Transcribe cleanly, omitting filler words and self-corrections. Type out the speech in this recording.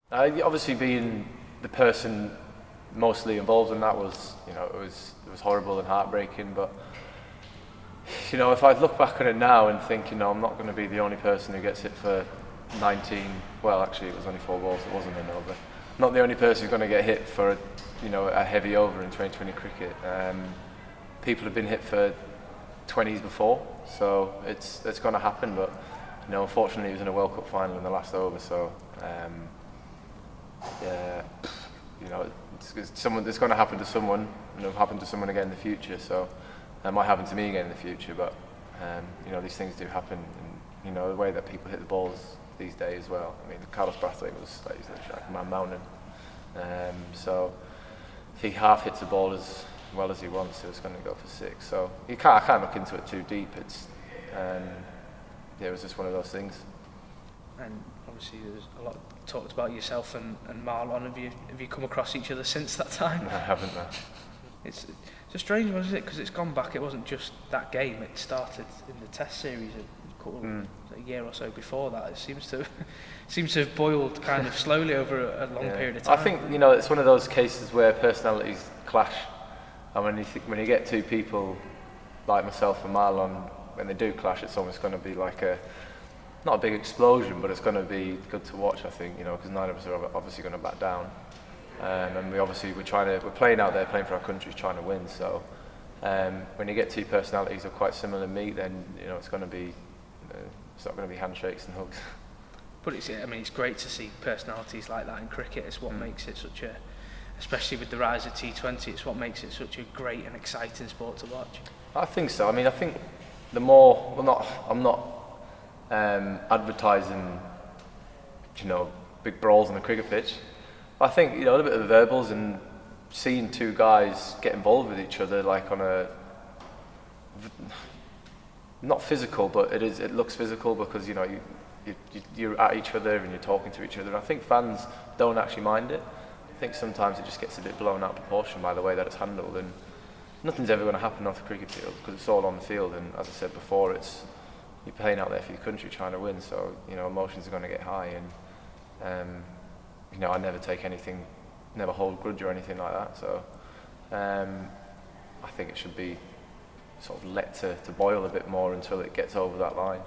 Obviously, being the person mostly involved in that was, it was horrible and heartbreaking. But if I look back on it now and think, I'm not going to be the only person who gets hit for 19. Well, actually, it was only 4 balls. It wasn't an over. Not the only person who's going to get hit for, a heavy over in 2020 cricket. People have been hit for 20s before, so it's going to happen. But unfortunately, it was in a World Cup final in the last over. So yeah, it's going to happen to someone, and it'll happen to someone again in the future. So it might happen to me again in the future. But these things do happen, and the way that people hit the balls these days as well. I mean, Carlos Brathwaite was like a man mountain. So if he half hits the ball as well as he wants, it's going to go for 6. So I can't look into it too deep. It was just one of those things. And obviously, there's a lot talked about yourself and Marlon. Have you come across each other since that time? No, I haven't. No. It's a strange one, isn't it? Because it's gone back. It wasn't just that game. It started in the Test series a year or so before that. It seems to have boiled kind of slowly over a long period of time. I think it's one of those cases where personalities clash, and when you get two people like myself and Marlon, when they do clash, it's almost going to be like not a big explosion, but it's going to be good to watch. I think because none of us are obviously going to back down, and we're playing out there, playing for our countries, trying to win. So when you get two personalities of quite similar meat, then it's going to be. It's not going to be handshakes and hugs. But it's great to see personalities like that in cricket. It's what makes it such especially with the rise of T20, it's what makes it such a great and exciting sport to watch. I think so. I think the more, I'm not advertising, big brawls on the cricket pitch. I think, a little bit of the verbals and seeing two guys get involved with each other, like on a, not physical, but it looks physical because you're at each other and you're talking to each other. And I think fans don't actually mind it. I think sometimes it just gets a bit blown out of proportion by the way that it's handled, and nothing's ever going to happen off the cricket field because it's all on the field. And as I said before, you're playing out there for your country, trying to win. So emotions are going to get high, and I never take anything, never hold grudge or anything like that. So I think it should be sort of let to boil a bit more until it gets over that line.